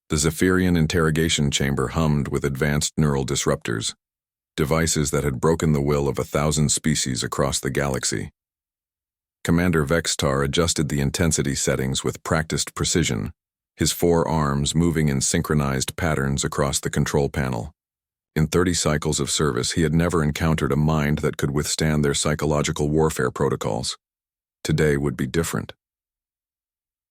The Zephyrian interrogation chamber hummed with advanced neural disruptors, devices that had broken the will of 1,000 species across the galaxy. Commander Vextar adjusted the intensity settings with practiced precision, his 4 arms moving in synchronized patterns across the control panel. In 30 cycles of service, he had never encountered a mind that could withstand their psychological warfare protocols. Today would be different.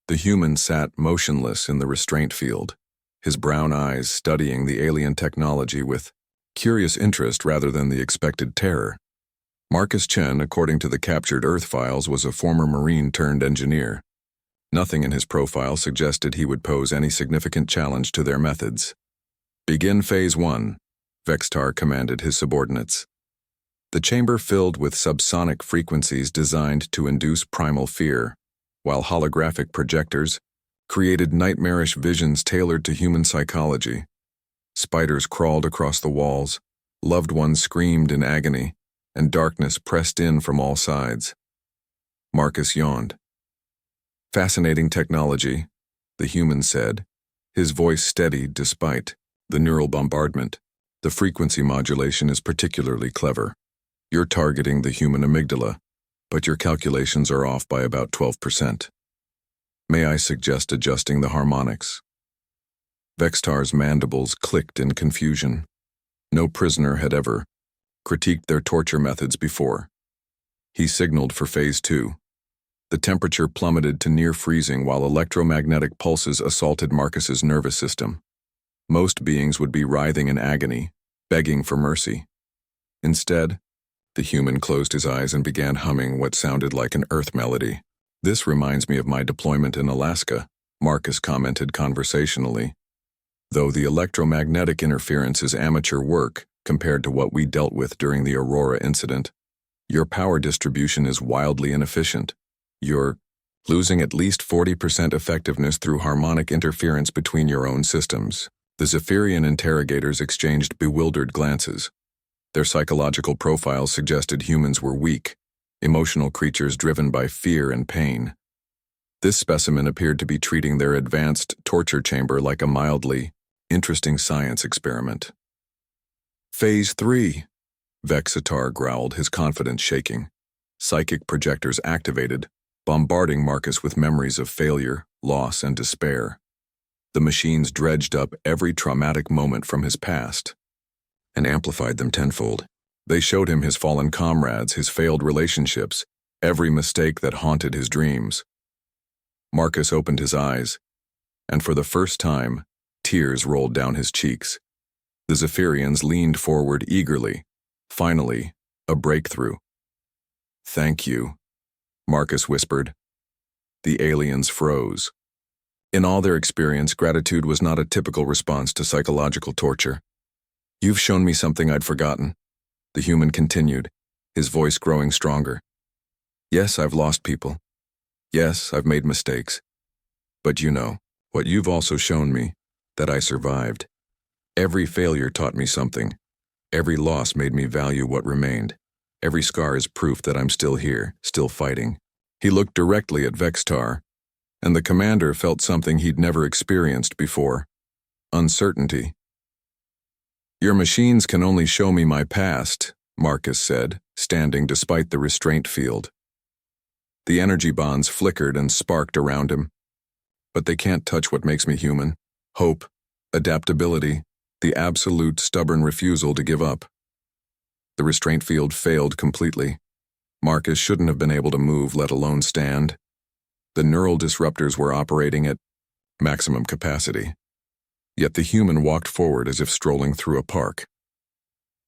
The human sat motionless in the restraint field, his brown eyes studying the alien technology with curious interest rather than the expected terror. Marcus Chen, according to the captured Earth files, was a former Marine turned engineer. Nothing in his profile suggested he would pose any significant challenge to their methods. "Begin Phase 1, Vextar commanded his subordinates. The chamber filled with subsonic frequencies designed to induce primal fear, while holographic projectors created nightmarish visions tailored to human psychology. Spiders crawled across the walls, loved ones screamed in agony, and darkness pressed in from all sides. Marcus yawned. "Fascinating technology," the human said, his voice steady despite the neural bombardment. "The frequency modulation is particularly clever. You're targeting the human amygdala, but your calculations are off by about 12%. May I suggest adjusting the harmonics?" Vextar's mandibles clicked in confusion. No prisoner had ever critiqued their torture methods before. He signaled for Phase 2. The temperature plummeted to near freezing while electromagnetic pulses assaulted Marcus's nervous system. Most beings would be writhing in agony, begging for mercy. Instead, the human closed his eyes and began humming what sounded like an Earth melody. "This reminds me of my deployment in Alaska," Marcus commented conversationally. "Though the electromagnetic interference is amateur work compared to what we dealt with during the Aurora incident, your power distribution is wildly inefficient. You're losing at least 40% effectiveness through harmonic interference between your own systems." The Zephyrian interrogators exchanged bewildered glances. Their psychological profiles suggested humans were weak, emotional creatures driven by fear and pain. This specimen appeared to be treating their advanced torture chamber like a mildly interesting science experiment. "Phase 3, Vexatar growled, his confidence shaking. Psychic projectors activated, bombarding Marcus with memories of failure, loss, and despair. The machines dredged up every traumatic moment from his past and amplified them tenfold. They showed him his fallen comrades, his failed relationships, every mistake that haunted his dreams. Marcus opened his eyes, and for the first time, tears rolled down his cheeks. The Zephyrians leaned forward eagerly. Finally, a breakthrough. "Thank you," Marcus whispered. The aliens froze. In all their experience, gratitude was not a typical response to psychological torture. "You've shown me something I'd forgotten," the human continued, his voice growing stronger. "Yes, I've lost people. Yes, I've made mistakes. But you know, what you've also shown me, that I survived. Every failure taught me something. Every loss made me value what remained. Every scar is proof that I'm still here, still fighting." He looked directly at Vextar, and the commander felt something he'd never experienced before: uncertainty. "Your machines can only show me my past," Marcus said, standing despite the restraint field. The energy bonds flickered and sparked around him. "But they can't touch what makes me human: hope, adaptability, the absolute stubborn refusal to give up." The restraint field failed completely. Marcus shouldn't have been able to move, let alone stand. The neural disruptors were operating at maximum capacity. Yet the human walked forward as if strolling through a park.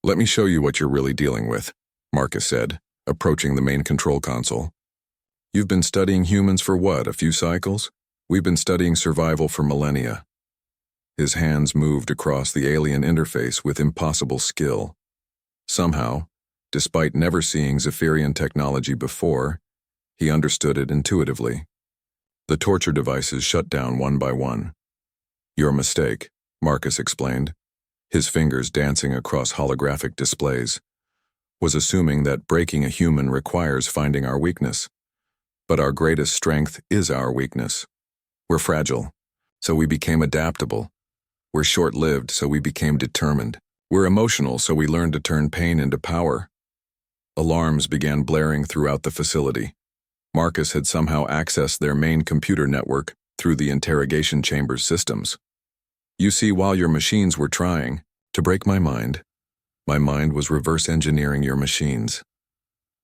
"Let me show you what you're really dealing with," Marcus said, approaching the main control console. "You've been studying humans for what, a few cycles? We've been studying survival for millennia." His hands moved across the alien interface with impossible skill. Somehow, despite never seeing Zephyrian technology before, he understood it intuitively. The torture devices shut down one by one. "Your mistake," Marcus explained, his fingers dancing across holographic displays, "was assuming that breaking a human requires finding our weakness. But our greatest strength is our weakness. We're fragile, so we became adaptable, We're short-lived, so we became determined. We're emotional, so we learned to turn pain into power. Alarms began blaring throughout the facility. Marcus had somehow accessed their main computer network through the interrogation chamber's systems. You see, while your machines were trying to break my mind was reverse engineering your machines.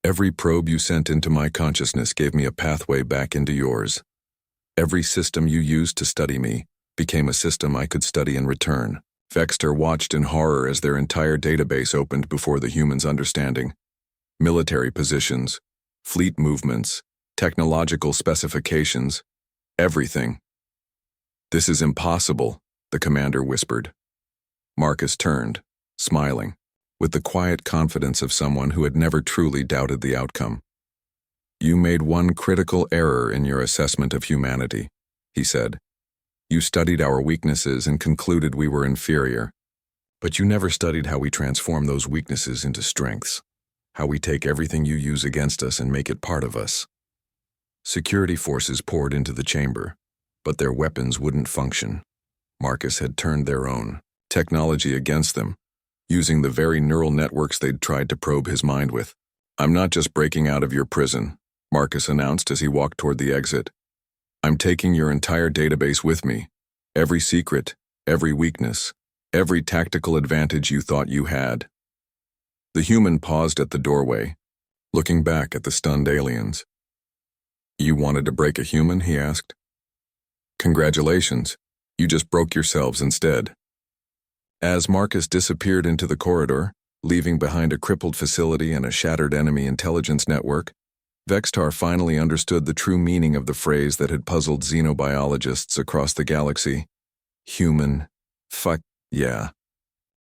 Every probe you sent into my consciousness gave me a pathway back into yours. Every system you used to study me became a system I could study in return. Vextar watched in horror as their entire database opened before the humans' understanding. Military positions, fleet movements, technological specifications, everything. "This is impossible," the commander whispered. Marcus turned, smiling, with the quiet confidence of someone who had never truly doubted the outcome. "You made one critical error in your assessment of humanity," he said. "You studied our weaknesses and concluded we were inferior. But you never studied how we transform those weaknesses into strengths, how we take everything you use against us and make it part of us." Security forces poured into the chamber, but their weapons wouldn't function. Marcus had turned their own technology against them, using the very neural networks they'd tried to probe his mind with. "I'm not just breaking out of your prison," Marcus announced as he walked toward the exit. "I'm taking your entire database with me. Every secret, every weakness, every tactical advantage you thought you had." The human paused at the doorway, looking back at the stunned aliens. "You wanted to break a human?" he asked. "Congratulations, you just broke yourselves instead." As Marcus disappeared into the corridor, leaving behind a crippled facility and a shattered enemy intelligence network, Vextar finally understood the true meaning of the phrase that had puzzled xenobiologists across the galaxy. Human. Fuck yeah.